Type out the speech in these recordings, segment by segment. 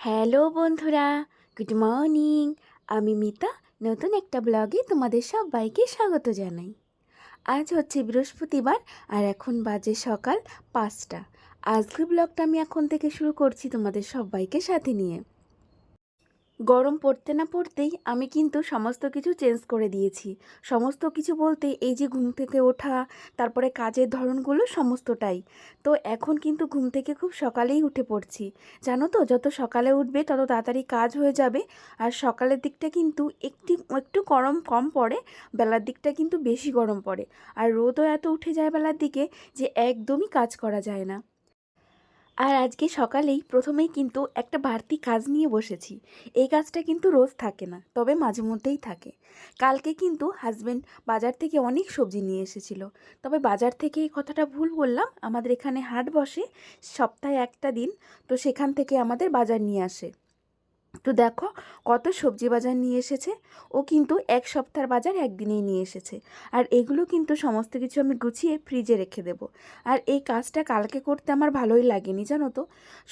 Hello বন্ধুরা, good morning. আমি মিতা। নতুন একটা ব্লগে তোমাদের সবাইকে স্বাগত জানাই। আজ হচ্ছে বৃহস্পতিবার আর এখন বাজে সকাল 5টা। আজকের ব্লগটা আমি এখন থেকে শুরু করছি তোমাদের সবাইকে সাথে নিয়ে। গরম পড়তে না পড়তেই আমি কিন্তু সমস্ত কিছু চেঞ্জ করে দিয়েছি। সমস্ত কিছু বলতে এই যে ঘুম থেকে ওঠা, তারপরে কাজের ধরনগুলো সমস্তটাই। তো এখন কিন্তু ঘুম থেকে খুব সকালেই উঠে পড়ছি। জানো তো, যত সকালে উঠবে তত তাড়াতাড়ি কাজ হয়ে যাবে। আর সকালের দিকটা কিন্তু একটু একটু গরম কম পড়ে, বেলার দিকটা কিন্তু বেশি গরম পড়ে। আর রোদও এত উঠে যায় বেলার দিকে যে একদমই কাজ করা যায় না। আর আজকে সকালেই প্রথমেই কিন্তু একটা বাড়তি কাজ নিয়ে বসেছি। এই কাজটা কিন্তু রোজ থাকে না, তবে মাঝে মধ্যেই থাকে। কালকে কিন্তু হাজবেন্ড বাজার থেকে অনেক সবজি নিয়ে এসেছিল। তবে বাজার থেকে এই কথাটা ভুল বললাম, আমাদের এখানে হাট বসে সপ্তাহে একটা দিন। তো সেখান থেকে আমাদের বাজার নিয়ে আসে। তো দেখো কত সবজি বাজার নিয়ে এসেছে। ও কিন্তু এক সপ্তাহের বাজার একদিনেই নিয়ে এসেছে। আর এগুলো কিন্তু সমস্ত কিছু আমি গুছিয়ে ফ্রিজে রেখে দেব। আর এই কাজটা কালকে করতে আমার ভালোই লাগেনি, জানো তো।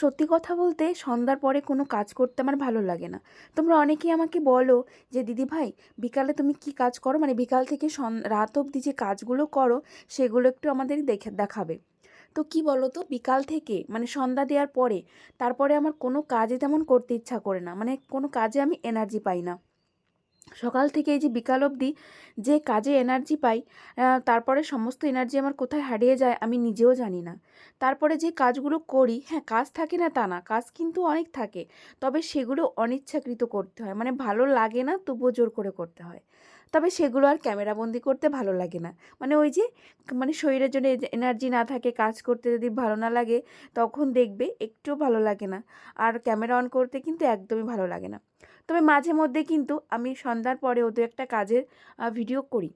সত্যি কথা বলতে সন্ধ্যার পরে কোনো কাজ করতে আমার ভালো লাগে না। তোমরা অনেকেই আমাকে বলো যে দিদি ভাই, বিকালে তুমি কি কাজ করো, মানে বিকাল থেকে রাত অবধি যে কাজগুলো করো সেগুলো একটু আমাদের দেখাবে। তো কি বলো তো, বিকাল থেকে মানে সন্ধ্যা দেওয়ার পরে তারপরে আমার কোনো কাজে তেমন করতে ইচ্ছা করে না, মানে কোনো কাজে আমি এনার্জি পাই না। সকাল থেকে এই যে বিকাল অবধি যে কাজে এনার্জি পাই, তারপরে সমস্ত এনার্জি আমার কোথায় হারিয়ে যায় আমি নিজেও জানি না। তারপরে যে কাজগুলো করি, হ্যাঁ কাজ থাকে না তা না, কাজ কিন্তু অনেক থাকে। তবে সেগুলো অনিচ্ছাকৃত করতে হয়, মানে ভালো লাগে না তবুও জোর করে করতে হয়। তবে সেগুলো আর ক্যামেরাবন্দি করতে ভালো লাগে না। মানে ওই যে মানে শরীরের জন্য এনার্জি না থাকে, কাজ করতে যদি ভালো না লাগে তখন দেখবে একটুও ভালো লাগে না। আর ক্যামেরা অন করতে কিন্তু একদমই ভালো লাগে না। তবে মাঝে মধ্যে কিন্তু আমি সন্ধ্যার পরে ওদের একটা কাজের ভিডিও করি।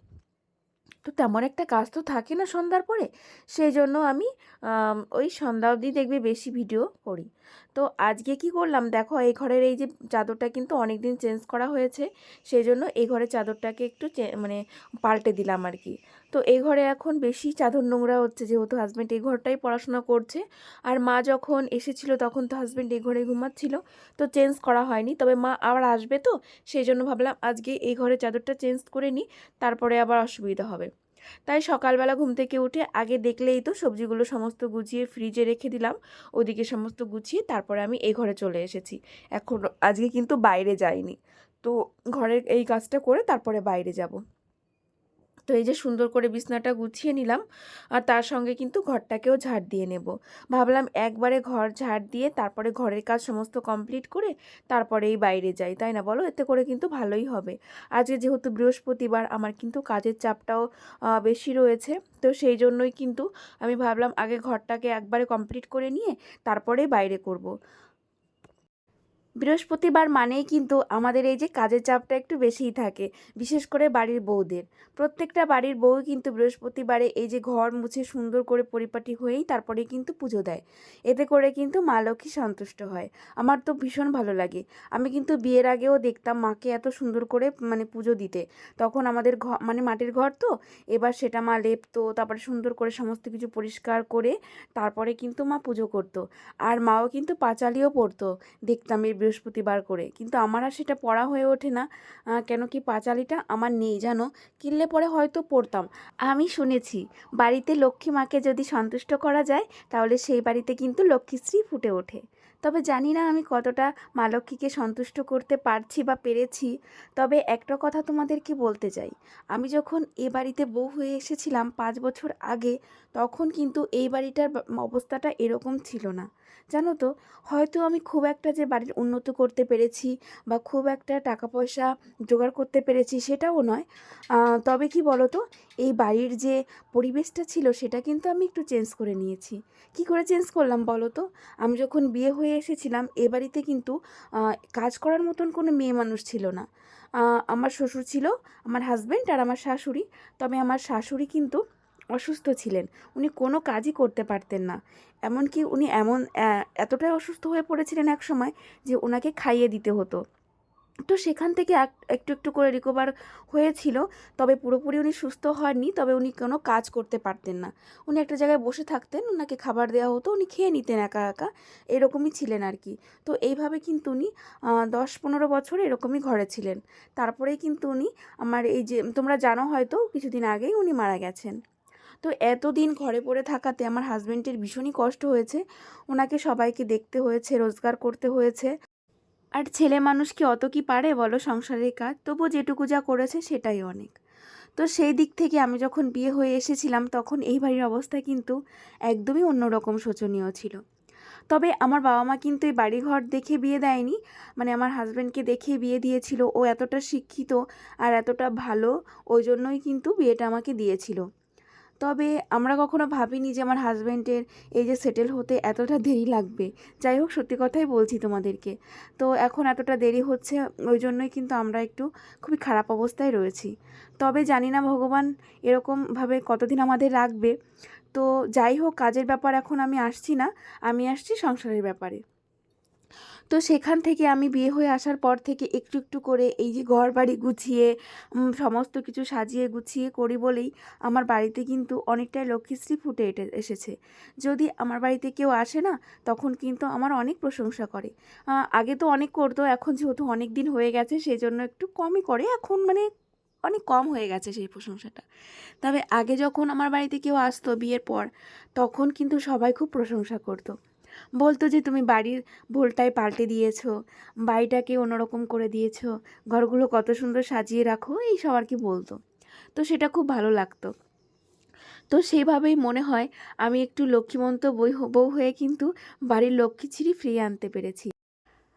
তো তেমন একটা কাজ তো থাকে না সন্ধ্যার পরে, সেই জন্য আমি ওই সন্ধ্যা অবধি দেখবে বেশি ভিডিও করি। তো আজকে কি করলাম দেখো, এই ঘরের এই যে চাদরটা কিন্তু অনেক দিন চেঞ্জ করা হয়েছে, সেই জন্য এই ঘরের চাদরটাকে একটু মানে পাল্টে দিলাম আর কি। তো এই ঘরে এখন বেশি চাদর নোংরা হচ্ছে, যেহেতু হাজব্যান্ড এই ঘরটাই পড়াশোনা করছে। আর মা যখন এসেছিল তখন তো হাজব্যান্ড এই ঘরে ঘুমাচ্ছিল, তো চেঞ্জ করা হয়নি। তবে মা আবার আসবে তো, সেই জন্য ভাবলাম আজকে এই ঘরের চাদরটা চেঞ্জ করে নিই, তারপরে আবার অসুবিধা হবে। তাই সকালবেলা ঘুম থেকে উঠে আগে দেখলেই তো সবজিগুলো সমস্ত গুছিয়ে ফ্রিজে রেখে দিলাম। ওদিকে সমস্ত গুছিয়ে তারপরে আমি এই ঘরে চলে এসেছি। এখন আজকে কিন্তু বাইরে যাইনি। তো ঘরের এই কাজটা করে তারপরে বাইরে যাব। তো এই যে সুন্দর করে বিছনাটা গুছিয়ে নিলাম, আর তার সঙ্গে কিন্তু ঘরটাকেও ঝাড় দিয়ে নেব। ভাবলাম একবারে ঘর ঝাড় দিয়ে তারপরে ঘরের কাজ সমস্ত কমপ্লিট করে তারপরেই বাইরে যাই, তাই না বলো? এতে করে কিন্তু ভালোই হবে। আজকে যেহেতু বৃহস্পতিবার, আমার কিন্তু কাজের চাপটাও বেশি রয়েছে। তো সেই জন্যই কিন্তু আমি ভাবলাম আগে ঘরটাকে একবারে কমপ্লিট করে নিয়ে তারপরে বাইরে করব। বৃহস্পতিবার মানেই কিন্তু আমাদের এই যে কাজের চাপটা একটু বেশিই থাকে, বিশেষ করে বাড়ির বউদের। প্রত্যেকটা বাড়ির বউ কিন্তু বৃহস্পতিবারে এই যে ঘর মুছে সুন্দর করে পরিপাটি হয়েই তারপরে কিন্তু পুজো দেয়। এতে করে কিন্তু মা লক্ষ্মী সন্তুষ্ট হয়। আমার তো ভীষণ ভালো লাগে। আমি কিন্তু বিয়ের আগেও দেখতাম মাকে এত সুন্দর করে মানে পুজো দিতে। তখন আমাদের ঘর মানে মাটির ঘর তো, এবার সেটা মা লেপতো, তারপরে সুন্দর করে সমস্ত কিছু পরিষ্কার করে তারপরে কিন্তু মা পুজো করতো। আর মাও কিন্তু পাঁচালিও পড়তো, দেখতাম এই বৃহস্পতিবার করে। কিন্তু আমার আর সেটা পড়া হয়ে ওঠে না। কেন কি পাঁচালিটা আমার নেই জানো, কিনলে পরে হয়তো পড়তাম। আমি শুনেছি বাড়িতে লক্ষ্মী মাকে যদি সন্তুষ্ট করা যায় তাহলে সেই বাড়িতে কিন্তু লক্ষ্মীশ্রী ফুটে ওঠে। তবে জানি না আমি কতটা মা লক্ষ্মীকে সন্তুষ্ট করতে পারছি বা পেরেছি। তবে একটা কথা তোমাদেরকে বলতে চাই, আমি যখন এ বাড়িতে বউ হয়ে এসেছিলাম 5 বছর আগে, তখন কিন্তু এই বাড়িটার অবস্থাটা এরকম ছিল না, জানো তো। হয়তো আমি খুব একটা যে বাড়ির উন্নত করতে পেরেছি বা খুব একটা টাকা পয়সা জোগাড় করতে পেরেছি সেটাও নয়। তবে কি বলো তো, এই বাড়ির যে পরিবেশটা ছিল সেটা কিন্তু আমি একটু চেঞ্জ করে নিয়েছি। কি করে চেঞ্জ করলাম বলো তো? আমি যখন বিয়ে হয়ে এসেছিলাম এ বাড়িতে কিন্তু কাজ করার মতন কোনো মেয়ে মানুষ ছিল না। আমার শ্বশুর ছিল, আমার হাজব্যান্ড আর আমার শাশুড়ি। তবে আমার শাশুড়ি কিন্তু অসুস্থ ছিলেন, উনি কোনো কাজই করতে পারতেন না। এমনকি উনি এতটাই অসুস্থ হয়ে পড়েছিলেন এক সময় যে ওনাকে খাইয়ে দিতে হতো। তো সেখান থেকে একটু একটু করে রিকভার হয়েছিল, তবে পুরোপুরি উনি সুস্থ হননি। তবে উনি কোনো কাজ করতে পারতেন না, উনি একটা জায়গায় বসে থাকতেন, ওনাকে খাবার দেওয়া হতো, উনি খেয়ে নিতেন একা একা, এরকমই ছিলেন আর কি। তো এইভাবে কিন্তু উনি 10-15 বছর এরকমই ঘরে ছিলেন। তারপরেই কিন্তু উনি আমার এই যে তোমরা জানো হয়তো কিছুদিন আগেই উনি মারা গেছেন। তো এতদিন ঘরে পড়ে থাকাতে আমার হাজব্যান্ডের ভীষণই কষ্ট হয়েছে, ওনাকে সবাইকে দেখতে হয়েছে, রোজগার করতে হয়েছে। আর ছেলে মানুষ কি অত কি পারে বলো সংসারের কাজ, তবু যেটুকু যা করেছে সেটাই অনেক। তো সেই দিক থেকে আমি যখন বিয়ে হয়ে এসেছিলাম তখন এই বাড়ির অবস্থা কিন্তু একদমই অন্যরকম শোচনীয় ছিল। তবে আমার বাবা মা কিন্তু এই বাড়িঘর দেখে বিয়ে দেয়নি, মানে আমার হাজব্যান্ডকে দেখে বিয়ে দিয়েছিল। ও এতটা শিক্ষিত আর এতটা ভালো, ওই জন্যই কিন্তু বিয়েটা আমাকে দিয়েছিল। তবে আমরা কখনো ভাবিনি যে আমার হাজব্যান্ডের এই যে সেটেল হতে এতটা দেরি লাগবে। যাই হোক, সত্যি কথাই বলছি তোমাদেরকে। তো এখন এতটা দেরি হচ্ছে, ওই জন্যই কিন্তু আমরা একটু খুবই খারাপ অবস্থায় রয়েছি। তবে জানি না ভগবান এরকমভাবে কতদিন আমাদের রাখবে। তো যাই হোক, কাজের ব্যাপার এখন আমি আসছি না, আমি আসছি সংসারের ব্যাপারে। তো সেখান থেকে আমি বিয়ে হয়ে আসার পর থেকে একটু একটু করে এই যে ঘর বাড়ি গুছিয়ে সমস্ত কিছু সাজিয়ে গুছিয়ে করি বলেই আমার বাড়িতে কিন্তু অনেকটাই লক্ষ্মীশ্রী ফুটে এসেছে। যদি আমার বাড়িতে কেউ আসে না, তখন কিন্তু আমার অনেক প্রশংসা করে। আগে তো অনেক করতো, এখন যেহেতু অনেক দিন হয়ে গেছে সেই জন্য একটু কমই করে এখন, মানে অনেক কম হয়ে গেছে সেই প্রশংসাটা। তবে আগে যখন আমার বাড়িতে কেউ আসতো বিয়ের পর, তখন কিন্তু সবাই খুব প্রশংসা করতো, বলতো যে তুমি বাড়ির ভোলটাই পাল্টে দিয়েছো, বাড়িটাকে অন্যরকম করে দিয়েছো, ঘরগুলো কত সুন্দর সাজিয়ে রাখো, এই সব আর কি বলতো। তো সেটা খুব ভালো লাগতো। তো সেইভাবেই মনে হয় আমি একটু লক্ষ্মীমন্ত বউ হয়ে কিন্তু বাড়ির লক্ষ্মীছিরি ফিরিয়ে আনতে পেরেছি।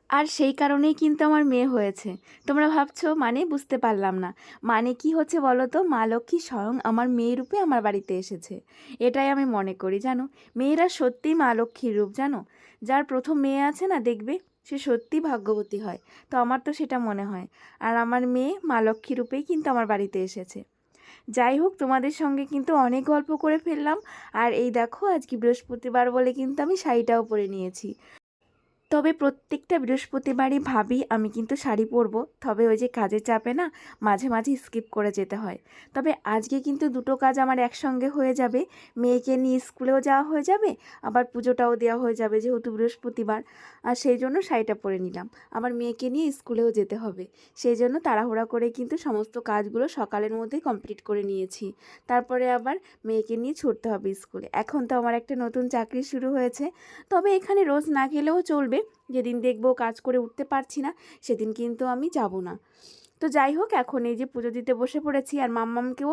আর সেই কারণেই কিন্তু আমার মেয়ে হয়েছে। তোমরা ভাবছো মানে বুঝতে পারলাম না। মানে কি হচ্ছে বলো তো, মা লক্ষ্মী স্বয়ং আমার মেয়ে রূপে আমার বাড়িতে এসেছে। এটাই আমি মনে করি জানো। মেয়েরা সত্যিই মা লক্ষ্মীর রূপ জানো। যার প্রথম মেয়ে আছে না দেখবে, সে সত্যিই ভাগ্যবতী হয়। তো আমার তো সেটা মনে হয়। আর আমার মেয়ে মা লক্ষ্মী রূপেই কিন্তু আমার বাড়িতে এসেছে। যাই হোক, তোমাদের সঙ্গে কিন্তু অনেক গল্প করে ফেললাম। আর এই দেখো, আজকে বৃহস্পতিবার বলে কিন্তু আমি শাড়িটাও পরে নিয়েছি। তবে প্রত্যেকটা বৃহস্পতিবারই ভাবি আমি কিন্তু শাড়ি পরবো, তবে ওই যে কাজের চাপে না মাঝে মাঝে স্কিপ করে যেতে হয়। তবে আজকে কিন্তু দুটো কাজ আমার একসঙ্গে হয়ে যাবে, মেয়েকে নিয়ে স্কুলেও যাওয়া হয়ে যাবে, আবার পুজোটাও দেওয়া হয়ে যাবে যেহেতু বৃহস্পতিবার। আর সেই জন্য শাড়িটা পরে নিলাম, আবার মেয়েকে নিয়ে স্কুলেও যেতে হবে। সেই জন্য তাড়াহুড়া করে কিন্তু সমস্ত কাজগুলো সকালের মধ্যেই কমপ্লিট করে নিয়েছি। তারপরে আবার মেয়েকে নিয়ে ছুটতে হবে স্কুলে। এখন তো আমার একটা নতুন চাকরি শুরু হয়েছে, তবে এখানে রোজ না গেলেও চলবে। যেদিন দেখবো কাজ করে উঠতে পারছি না, সেদিন কিন্তু আমি যাব না। তো যাই হোক, এখন এই যে পুজো দিতে বসে পড়েছি, আর মাম্মামকেও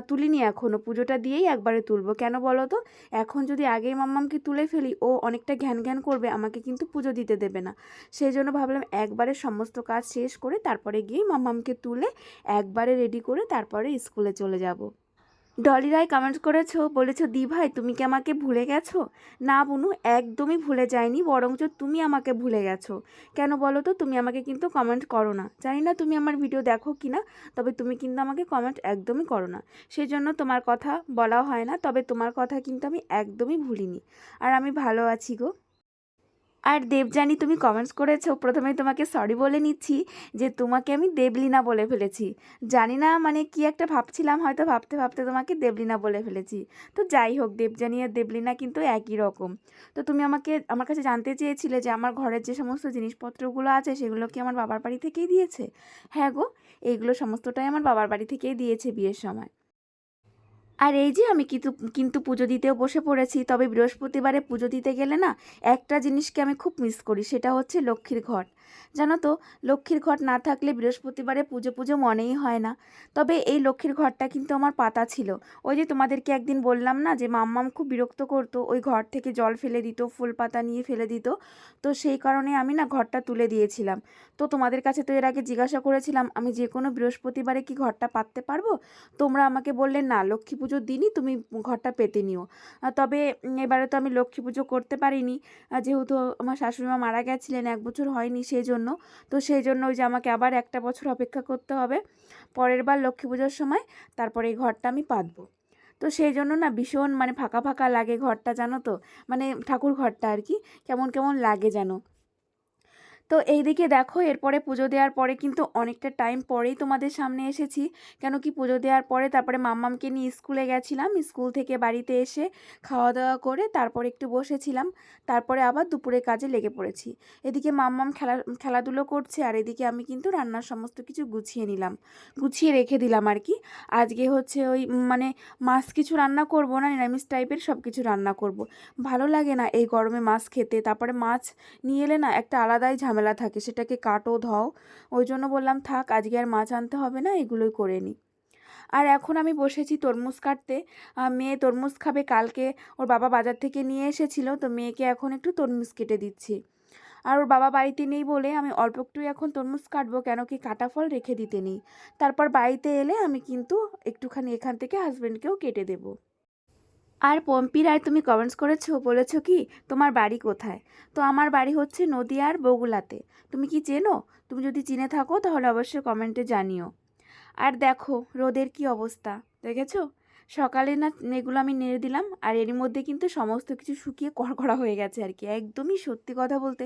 তুলিনি এখনও, পুজোটা দিয়েই একবারে তুলবো। কেন বলো তো, এখন যদি আগেই মাম্মামকে তুলে ফেলি ও অনেকটা ঘ্যান ঘ্যান করবে, আমাকে কিন্তু পুজো দিতে দেবে না। সেই জন্য ভাবলাম একবারে সমস্ত কাজ শেষ করে তারপরে গিয়ে মাম্মামকে তুলে একবারে রেডি করে তারপরে স্কুলে চলে যাব। ডলি রায় কমেন্ট করেছো, বলেছো দি ভাই তুমি কি আমাকে ভুলে গেছো? না বুনু, একদমই ভুলে যায়নি, বরঞ্চ তুমি আমাকে ভুলে গেছো। কেন বলো তো, তুমি আমাকে কিন্তু কমেন্ট করো না। জানি না তুমি আমার ভিডিও দেখো কি না, তবে তুমি কিন্তু আমাকে কমেন্ট একদমই করো না। সেই জন্য তোমার কথা বলা হয় না, তবে তোমার কথা কিন্তু আমি একদমই ভুলিনি। আর আমি ভালো আছি গো। আর দেবযানী, তুমি কমেন্টস করেছো, প্রথমেই তোমাকে সরি বলে নিচ্ছি যে তোমাকে আমি দেবলীনা বলে ফেলেছি। জানি না মানে কি একটা ভাবছিলাম, হয়তো ভাবতে ভাবতে তোমাকে দেবলীনা বলে ফেলেছি। তো যাই হোক, দেবযানী আর দেবলীনা কিন্তু একই রকম। তো তুমি আমার কাছে জানতে চেয়েছিলে যে আমার ঘরের যে সমস্ত জিনিসপত্রগুলো আছে সেগুলো কি আমার বাবার বাড়ি থেকেই দিয়েছে। হ্যাঁ গো, এইগুলো সমস্তটাই আমার বাবার বাড়ি থেকেই দিয়েছে বিয়ের সময়। আর এই যে আমি কিন্তু কিন্তু পুজো দিতেও বসে পড়েছি। তবে বৃহস্পতিবারে পুজো দিতে গেলে না একটা জিনিসকে আমি খুব মিস করি, সেটা হচ্ছে লক্ষ্মীর ঘট। জানো তো, লক্ষ্মীর ঘট না থাকলে বৃহস্পতিবারে পুজো পুজো মনেই হয় না। তবে এই লক্ষ্মীর ঘরটা কিন্তু আমার পাতা ছিল। ওই যে তোমাদেরকে একদিন বললাম না যে মাম্মাম খুব বিরক্ত করতো, ওই ঘর থেকে জল ফেলে দিত, ফুল পাতা নিয়ে ফেলে দিত। তো সেই কারণে আমি না ঘরটা তুলে দিয়েছিলাম। তো তোমাদের কাছে তো এর আগে জিজ্ঞাসা করেছিলাম আমি যে কোনো বৃহস্পতিবারে কি ঘরটা পাততে পারবো। তোমরা আমাকে বললে না, লক্ষ্মী পুজোর দিনই তুমি ঘরটা পেতে নিও। তবে এবারে তো আমি লক্ষ্মী পুজো করতে পারিনি, যেহেতু আমার শাশুড়িমা মারা গেছিলেন, 1 বছর হয়নি সেই জন্য। তো সেই জন্য ওই যে আমাকে আবার একটা বছর অপেক্ষা করতে হবে, পরের বার লক্ষ্মী পুজোর সময় তারপরে এই ঘরটা আমি পাতবো। তো সেই জন্য না ভীষণ মানে ফাঁকা ফাঁকা লাগে ঘরটা, জানো তো, মানে ঠাকুর ঘরটা আর কি কেমন কেমন লাগে জানো। তো এইদিকে দেখো এরপরে পুজো দেওয়ার পরে কিন্তু অনেকটা টাইম পরেই তোমাদের সামনে এসেছি। কেন কি পুজো দেওয়ার পরে তারপরে মাম্মামকে নিয়ে স্কুলে গেছিলাম, স্কুল থেকে বাড়িতে এসে খাওয়া দাওয়া করে তারপরে একটু বসেছিলাম, তারপরে আবার দুপুরে কাজে লেগে পড়েছি। এদিকে মাম্মাম খেলাধুলো করছে আর এদিকে আমি কিন্তু রান্নার সমস্ত কিছু গুছিয়ে রেখে দিলাম আর কি। আজকে হচ্ছে ওই মানে মাছ কিছু রান্না করব না, নিরামিষ টাইপের সব কিছু রান্না করব। ভালো লাগে না এই গরমে মাছ খেতে, তারপরে মাছ নিয়ে এলে না একটা আলাদাই ঝামেলা থাকে, সেটাকে কাটো ধাও। ওই জন্য বললাম থাক আজকে আর মাছ আনতে হবে না, এগুলোই করে নিই। আর এখন আমি বসেছি তরমুজ কাটতে। মেয়ে তরমুজ খাবে, কালকে ওর বাবা বাজার থেকে নিয়ে এসেছিল, তো মেয়েকে এখন একটু তরমুজ কেটে দিচ্ছি। আর ওর বাবা বাড়িতে নেই বলে আমি অল্প একটু এখন তরমুজ কাটবো, কেন কি কাটা ফল রেখে দিতে নেই। তারপর বাড়িতে এলে আমি কিন্তু একটুখানি এখান থেকে হাজব্যান্ডকেও কেটে দেবো। আর পম্পি রায় তুমি কমেন্টস করেছো, বলেছো কি তোমার বাড়ি কোথায়? তো আমার বাড়ি হচ্ছে নদিয়ার বগুলাতে। তুমি কি চেনো? তুমি যদি চিনে থাকো তাহলে অবশ্যই কমেন্টে জানিও। আর দেখো রোদের কি অবস্থা, দেখেছো? সকালে না এগুলো আমি নেড়ে দিলাম আর এর মধ্যে কিন্তু সমস্ত কিছু শুকিয়ে কড়কড়া হয়ে গেছে আর কি। একদমই সত্যি কথা বলতে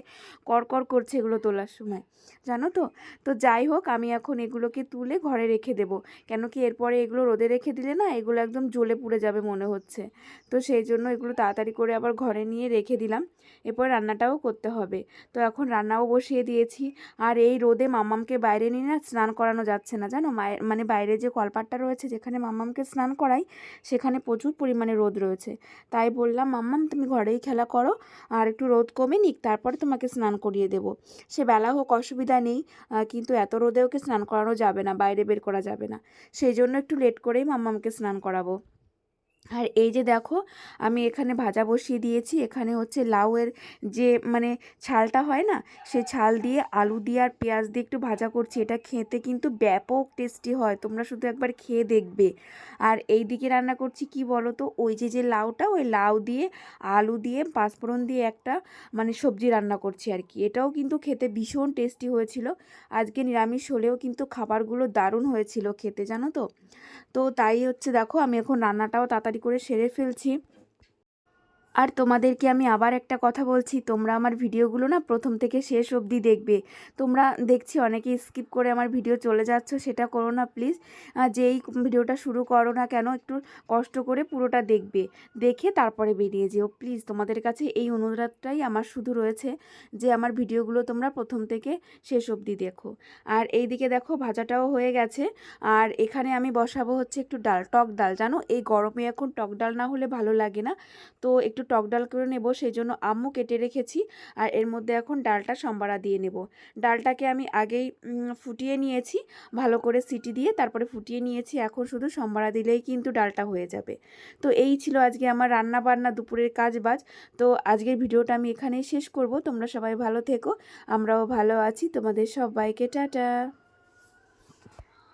কড়কড় করছে এগুলো তোলার সময়, জানো তো। তো যাই হোক আমি এখন এগুলোকে তুলে ঘরে রেখে দেব, কেন কি এরপরে এগুলো রোদে রেখে দিলে না এগুলো একদম জ্বলে পুড়ে যাবে মনে হচ্ছে। তো সেই জন্য এগুলো তাড়াতাড়ি করে আবার ঘরে নিয়ে রেখে দিলাম, এরপর রান্নাটাও করতে হবে। তো এখন রান্নাও বসিয়ে দিয়েছি। আর এই রোদে মাম্মামকে বাইরে নিয়ে না স্নান করানো যাচ্ছে না, জানো। মায়ের মানে বাইরে যে কলপাটটা রয়েছে যেখানে মাম্মামকে স্নান করাই, সেখানে প্রচুর পরিমাণে রোদ রয়েছে। তাই বললাম মাম্মাম তুমি ঘরেই খেলা করো, আর একটু রোদ কমে নিক তারপরে তোমাকে স্নান করিয়ে দেবো। সে বেলা হোক অসুবিধা নেই, কিন্তু এত রোদে ওকে স্নান করানো যাবে না, বাইরে বের করা যাবে না। সেই জন্য একটু লেট করেই মাম্মামকে স্নান করাবো। আর এই যে দেখো আমি এখানে ভাজা বসিয়ে দিয়েছি। এখানে হচ্ছে লাউয়ের যে মানে ছালটা হয় না, সেই ছাল দিয়ে আলু দিয়ে আর পেঁয়াজ দিয়ে একটু ভাজা করছি। এটা খেতে কিন্তু ব্যাপক টেস্টি হয়, তোমরা শুধু একবার খেয়ে দেখবে। আর এই দিকে রান্না করছি কি বলো তো, ওই যে লাউটা, ওই লাউ দিয়ে আলু দিয়ে পাঁচফোড়ন দিয়ে একটা মানে সবজি রান্না করছি আর কি। এটাও কিন্তু খেতে ভীষণ টেস্টি হয়েছিল। আজকে নিরামিষ হলেও কিন্তু খাবারগুলো দারুণ হয়েছিল খেতে, জানো তো। তো তাই হচ্ছে দেখো আমি এখন রান্নাটাও তাড়াতাড়ি করে সেরে ফেলছি। আর তোমাদেরকে আমি আবার একটা কথা বলছি, তোমরা আমার ভিডিওগুলো না প্রথম থেকে শেষ অবধি দেখবে। তোমরা দেখছি অনেকে স্কিপ করে আমার ভিডিও চলে যাচ্ছ, সেটা করো না প্লিজ। যেই ভিডিওটা শুরু করো না কেন একটু কষ্ট করে পুরোটা দেখবে, দেখে তারপরে বেরিয়ে যেও প্লিজ। তোমাদের কাছে এই অনুরোধটাই আমার শুধু রয়েছে, যে আমার ভিডিওগুলো তোমরা প্রথম থেকে শেষ অবধি দেখো। আর এই দিকে দেখো ভাজাটাও হয়ে গেছে। আর এখানে আমি বসাবো হচ্ছে একটু ডাল, টক ডাল, জানো এই গরমে এখন টক ডাল না হলে ভালো লাগে না। তো একটু টক ডাল করে নেব, সেই জন্য আম্মু কেটে রেখেছি। আর এর মধ্যে এখন ডালটা সম্বারা দিয়ে নেব। ডালটাকে আমি আগেই ফুটিয়ে নিয়েছি, ভালো করে সিটি দিয়ে তারপরে ফুটিয়ে নিয়েছি। এখন শুধু সম্বারা দিলেই কিন্তু ডালটা হয়ে যাবে। তো এই ছিল আজকে আমার রান্না বান্না দুপুরের কাজ বাজ। তো আজকের ভিডিওটা আমি এখানেই শেষ করব। তোমরা সবাই ভালো থেকো, আমরাও ভালো আছি। তোমাদের সবাইকে টাটা।